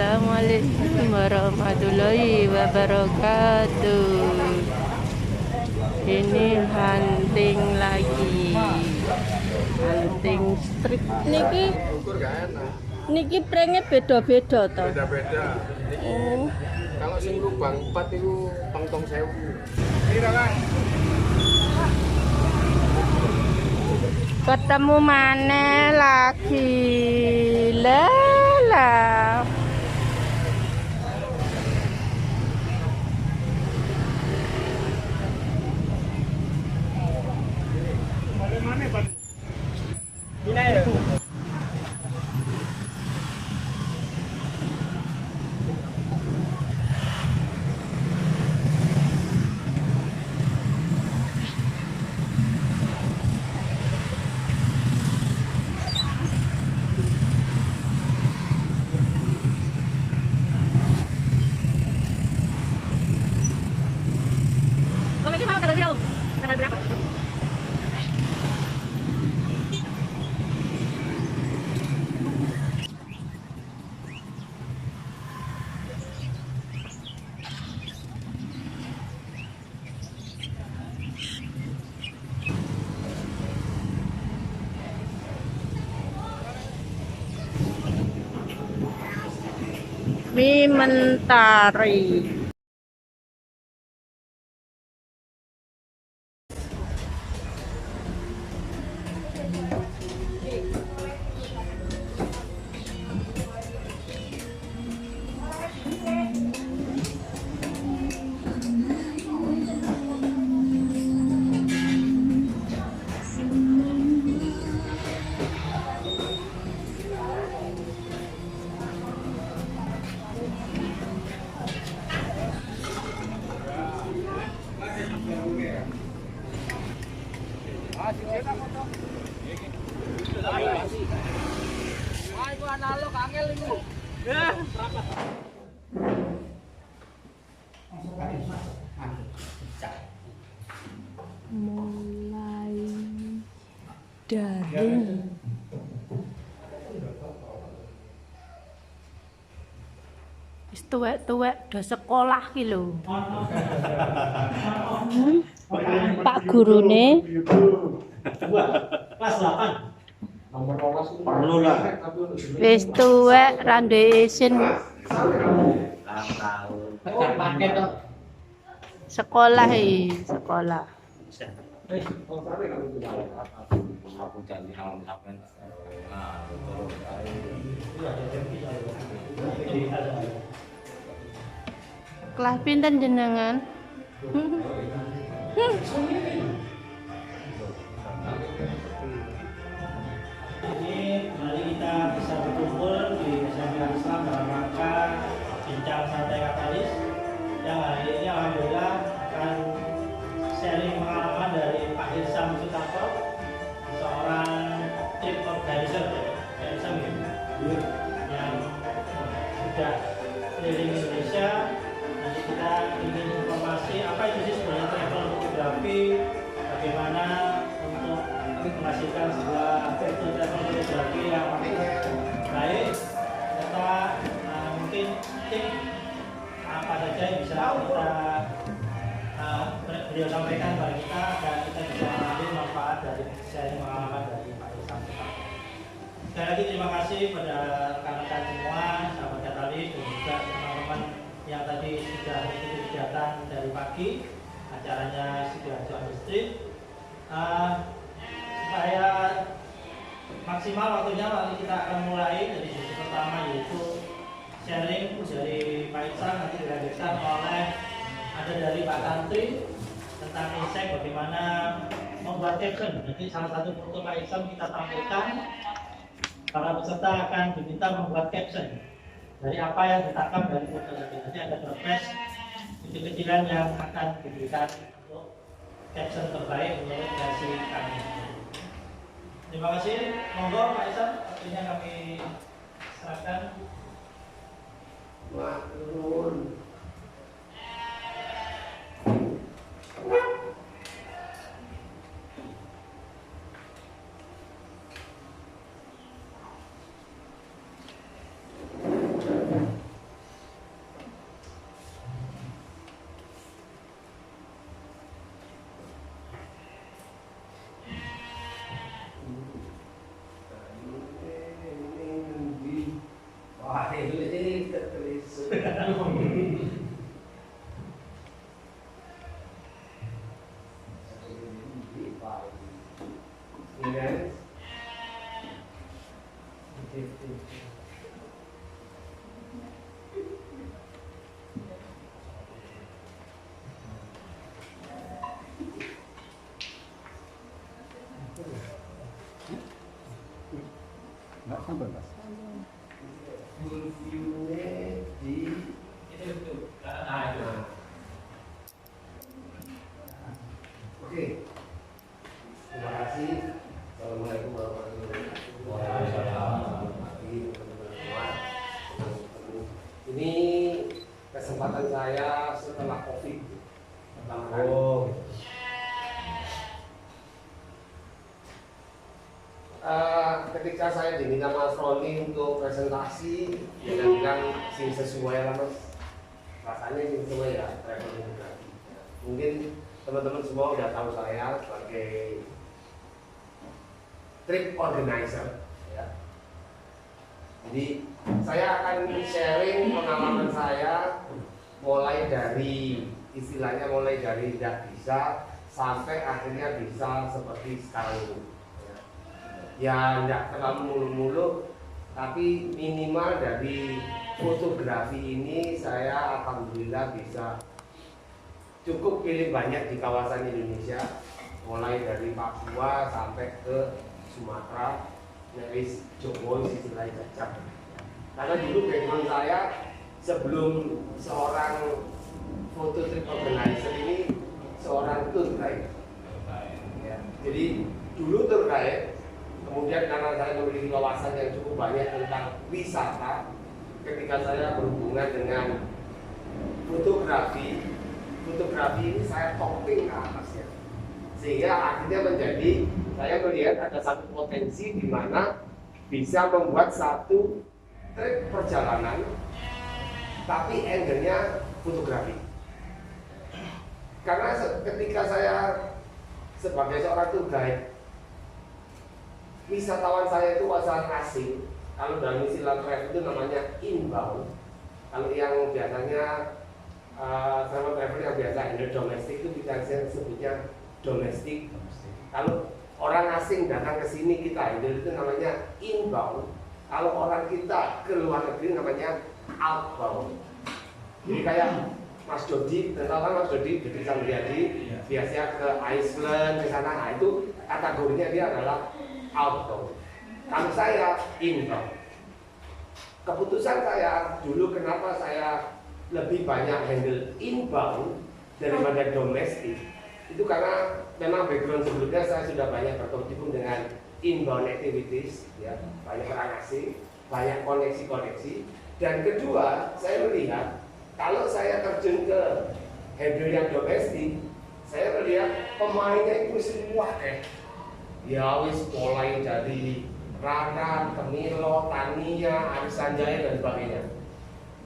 Assalamualaikum warahmatullahi wabarakatuh. Ini hunting lagi, hunting strip niki prenge beda-beda toh. Beda-beda. Oh. Kalau sing lubang 4 itu tong-tong 1000. Pira, Kang? Ketemu mana lagi? Lala. Mana, Pak? Ini ya. Mie mentari. Mulai dari wis tuwek-tuwek do sekolah ki lho. Pak gurune Kelas 8. Nomor 12 itu Perlu lah. wis tuwek ra duwe isin Paket toh. sekolah sekolah. Aku janji kalau sampai Kelas pinten jenengan? ini mari kita bisa berkumpul di SMP Islam dalam rangka bincang santai katalis yang hari ini alhamdulillah akan sharing pengalaman dari Pak Irsam Sutarto, seorang tim organizer Pak Irsam yang sudah keliling Indonesia. Nanti kita ingin informasi apa itu sih sebenarnya travel fotografi, bagaimana untuk menghasilkan sebuah travel fotografi yang baik, serta mungkin tip apa saja yang bisa kita beliau sampaikan kepada kita dan kita bisa ambil manfaat dari sharing pengalaman dari Pak Irsam. Sekali lagi terima kasih pada rekan-rekan semua, sahabat Katalis dan juga teman-teman yang tadi sudah mengikuti kegiatan dari pagi. Acaranya sudah jam street. Supaya maksimal waktunya, nanti kita akan mulai dari sesi pertama, yaitu sharing dari Pak Irsam, nanti dilanjutkan oleh ada dari Pak Tantri tentang insight bagaimana membuat caption. Jadi salah satu foto Pak Irsam kita tampilkan, para peserta akan diminta membuat caption dari apa yang ditangkap dari foto tadi. Nanti ada progres kecil-kecilan yang akan diberikan untuk caption terbaik menurut versi kami. Terima kasih. Monggo Pak Irsam, waktunya kami serahkan. Wah, turun. Nggak sampai Mas. Full view-nya di itu. Nah, itu. Oke. Terima kasih. Assalamualaikum warahmatullahi wabarakatuh. Ini kesempatan saya setelah COVID. Pertama kali. Ketika saya diminta Mas Roni untuk presentasi, dia bilang sing sesuai lah Mas. Rasanya sing sesuai ya, traveling juga. Mungkin teman-teman semua udah tahu saya sebagai trip organizer ya. Jadi saya akan sharing pengalaman saya mulai dari istilahnya mulai dari tidak bisa sampai akhirnya bisa seperti sekarang ini. Ya tidak terlalu muluk-muluk, tapi minimal dari fotografi ini saya alhamdulillah bisa cukup pilih banyak di kawasan Indonesia, mulai dari Papua sampai ke Sumatera, Nepis, Jowo, sisi lain Jajak. Karena dulu background saya sebelum seorang foto trip organizer ini seorang tour guide. Ya, jadi dulu tour guide. Kemudian karena saya memiliki wawasan yang cukup banyak tentang wisata, ketika saya berhubungan dengan fotografi ini saya topping ke atasnya. Sehingga akhirnya menjadi, saya melihat ada satu potensi di mana bisa membuat satu trip perjalanan, tapi angle-nya fotografi. Karena ketika saya sebagai seorang tour guide, wisatawan saya itu wisatawan asing. Kalau dalam istilah travel itu namanya inbound. Kalau yang biasanya travel yang biasa domestik itu kita sebutnya domestik. Kalau orang asing datang ke sini kita itu namanya inbound. Kalau orang kita ke luar negeri namanya outbound. Jadi kayak Mas Dodi, tentang Mas Dodi Sambriadi biasanya ke Iceland ke sana, nah itu kategorinya dia adalah outbound. Kalau saya inbound. Keputusan saya dulu kenapa saya lebih banyak handle inbound daripada domestik, itu karena memang background sebelumnya saya sudah banyak berkecimpung dengan inbound activities, ya, banyak orang asing, banyak koneksi-koneksi. Dan kedua, saya melihat kalau saya terjun ke handle yang domestik, saya melihat pemainnya itu semua ya wis mulai dari Rana, Temilo, Tania, Arisan Jaya dan sebagainya.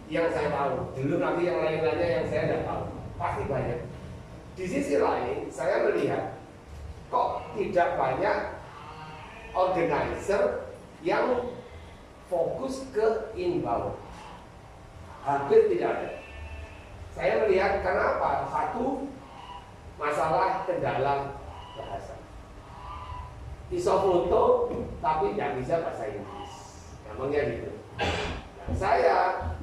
Yang saya tahu, dulu nanti yang lain-lainnya yang saya tidak tahu, pasti banyak. Di sisi lain, saya melihat kok tidak banyak organizer yang fokus ke inbound. Hampir tidak ada. Saya melihat kenapa? Satu, masalah kendala bahasa. Bisa foto tapi tidak bisa bahasa Inggris, namanya gitu. Nah, saya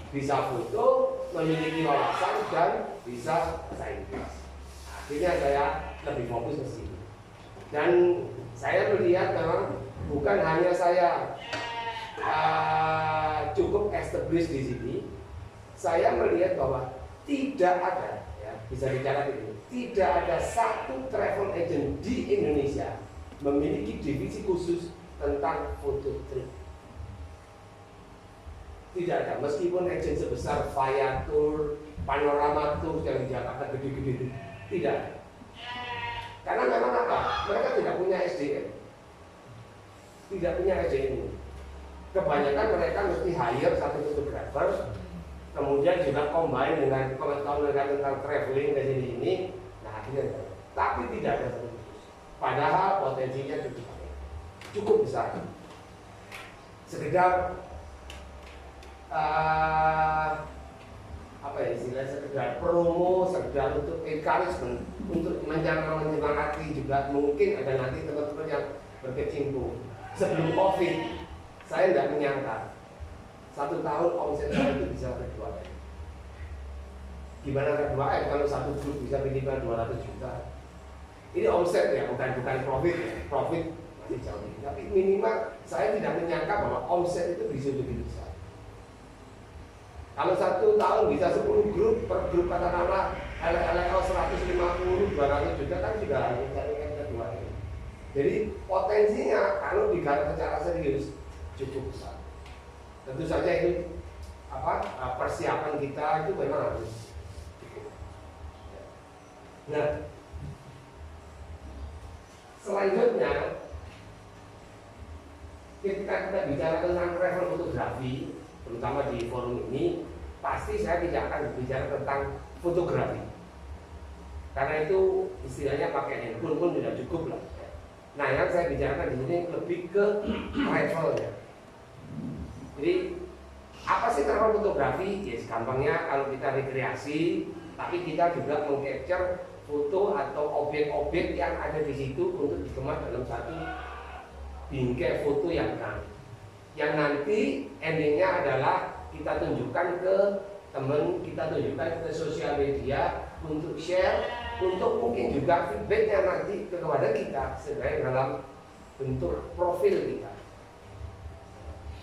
bisa foto, memiliki wawasan dan bisa bahasa Inggris. Akhirnya saya lebih fokus ke sini. Dan saya melihat memang bukan hanya saya cukup established di sini, saya melihat bahwa tidak ada, ya, bisa dicatat ini, tidak ada satu travel agent di Indonesia memiliki divisi khusus tentang foto trip. Tidak ada, meskipun agen sebesar Via Tour, Panorama Tour yang di Jakarta gede-gede, tidak ada. Karena memang apa? Mereka tidak punya SDM, tidak punya SDM. Kebanyakan mereka mesti hire satu fotografer, kemudian juga combine dengan pengetahuan mereka tentang traveling dari ini. Nah akhirnya, tapi tidak ada satu. Padahal potensinya cukup besar. Sekedar encouragement, untuk menyemangati juga. Mungkin ada nanti teman-teman yang berkecimpung. Sebelum COVID, saya tidak menyangka 1 tahun omset saya itu bisa kedua M. Gimana kedua M kalau satu grup bisa minimal 200 juta? Ini omset ya, bukan profit ya. Profit masih jauh tinggi. Tapi minimal saya tidak menyangka bahwa omset itu bisa begitu besar. Kalau 1 tahun bisa 10 grup, per grup katakanlah LLO 150, 200 juta kan juga mencari yang kedua ini. Jadi potensinya kalau digarap secara serius cukup besar. Tentu saja itu persiapan kita itu memang harus cukup. Nah, selanjutnya ketika kita bicara tentang travel fotografi, terutama di forum ini, pasti saya tidak akan berbicara tentang fotografi, karena itu istilahnya pakai handphone pun tidak cukup lah. Nah, yang saya bicarakan di sini lebih ke travelnya. Jadi apa sih travel fotografi? Ya, gampangnya kalau kita rekreasi, tapi kita juga meng-capture foto atau objek-objek yang ada di situ untuk dikemas dalam satu bingkai foto yang nanti endingnya adalah kita tunjukkan ke teman, kita tunjukkan ke sosial media untuk share, untuk mungkin juga feedbacknya nanti kepada kita sebenarnya dalam bentuk profil kita.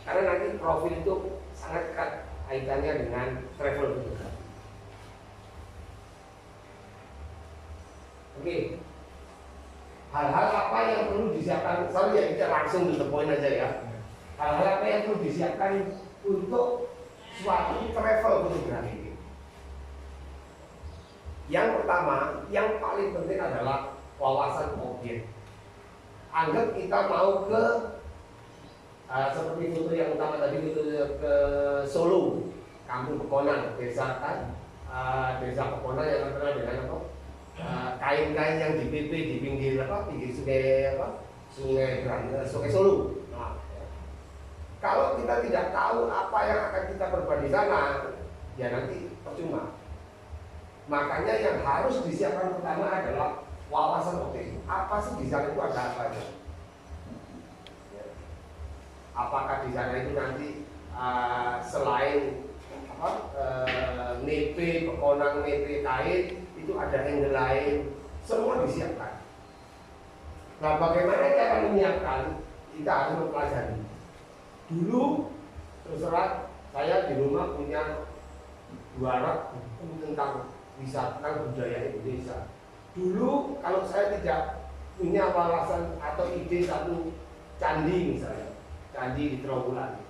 Karena nanti profil itu sangat erat kaitannya dengan travel fotografi. Oke, hal-hal apa yang perlu disiapkan? Sorry ya, kita langsung to the point aja ya. Hal-hal apa yang perlu disiapkan untuk suatu travel fotografi? Yang pertama, yang paling penting adalah wawasan objek. Anggap kita mau ke seperti foto yang utama tadi, foto ke Solo, Kampung Pekonan, desa Pekonan yang terkenal dengan apa? Kain-kain yang dipipih di pinggir sungai Solo. Nah, kalau kita tidak tahu apa yang akan kita perbuat di sana, ya nanti percuma. Makanya yang harus disiapkan pertama adalah wawasan objek. Apa sih di sana itu ada apa aja? Apakah di sana itu nanti selain nepe, pekonang nepe kain, itu ada angle lain, semua disiapkan. Nah, bagaimana cara menyiapkan? Kita harus mempelajari. Dulu terus terang saya di rumah punya 200 buku tentang wisata budaya Indonesia. Dulu kalau saya tidak punya wawasan atau ide satu candi misalnya, candi di Trawulan,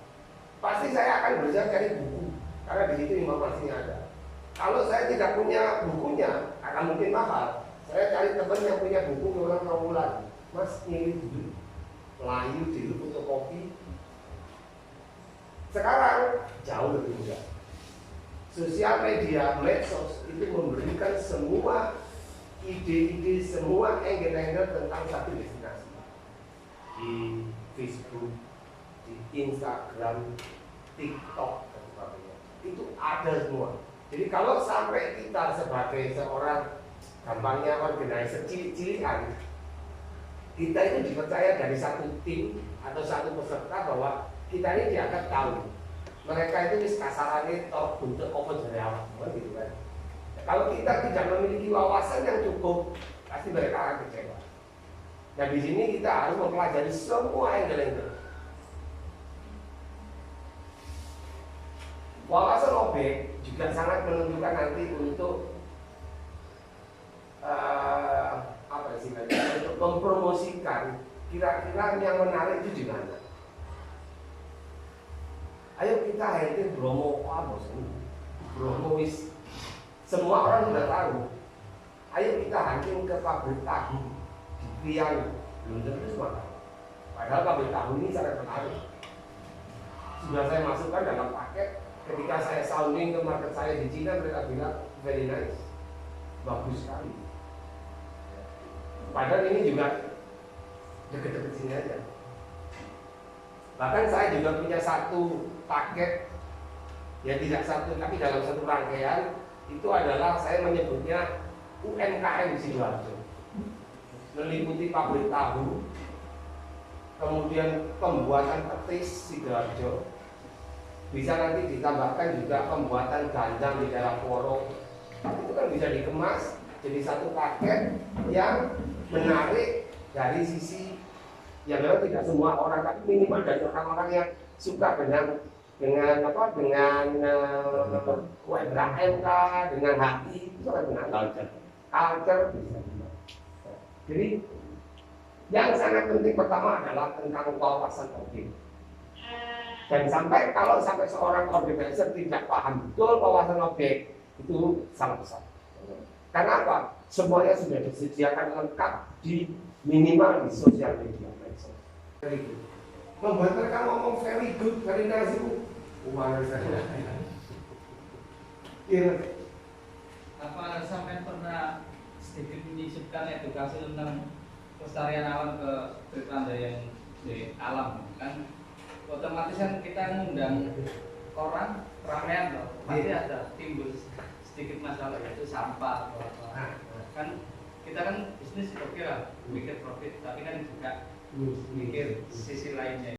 pasti saya akan berusaha cari buku karena di situ informasinya ada. Kalau saya tidak punya bukunya, akan mungkin mahal. Saya cari teman yang punya buku orang Trawulan, Mas ini dulu, Melayu dulu fotokopi. Sekarang jauh lebih mudah. Sosial media, medsos itu memberikan semua ide-ide, semua angle-angle tentang satu destinasi. Di Facebook, di Instagram, TikTok, dan sebagainya. Itu ada semua. Jadi kalau sampai kita sebagai seorang gampangnya organizer cilik-cilikan, kita itu dipercaya dari satu tim atau satu peserta bahwa kita ini dianggap tahu. Mereka itu wis kasarannya toh bentuk apa dari awal, gitu kan. Kalau kita tidak memiliki wawasan yang cukup, pasti mereka akan kecewa. Nah, di sini kita harus mempelajari semua angle-angle. Wawasan objek juga sangat menentukan nanti untuk untuk mempromosikan kira-kira yang menarik itu di mana. Ayo kita hiking Bromo, Bromo wis semua orang sudah tahu. Ayo kita hiking ke pabrik tahu di Priang, belum tentu semua tahu. Padahal pabrik tahu ini sangat menarik. Sudah saya masukkan dalam paket. Ketika saya sounding ke market saya di Cina, mereka bilang very nice, bagus sekali. Padahal ini juga deket-deket sini aja. Bahkan saya juga punya satu paket, ya tidak satu, tapi dalam satu rangkaian itu adalah saya menyebutnya UMKM Sidoarjo, meliputi pabrik tahu, kemudian pembuatan petis Sidoarjo, bisa nanti ditambahkan juga pembuatan gandang di daerah Porong. Itu kan bisa dikemas jadi satu paket yang menarik dari sisi ya memang tidak semua orang, tapi minimal dari orang-orang yang suka dengan UMKM, dengan hati itu sangat menarik. Culture bisa. Jadi yang sangat penting pertama adalah tentang wawasan objek. Dan kalau sampai seorang organizer tidak paham betul wawasan objek, itu sangat besar. Karena apa? Semuanya sudah disediakan lengkap di minimal di sosial media. Very good. Membuat mereka ngomong very good, very nice itu. Apa sampai pernah sedikit menyisipkan edukasi tentang pelestarian alam ke Tripanda yang di alam kan? Otomatis kan kita ngundang orang ramean loh, pasti ada timbul sedikit masalah yaitu sampah atau apa. Kan kita kan bisnis oke lah, mikir profit, tapi kan juga mikir sisi lainnya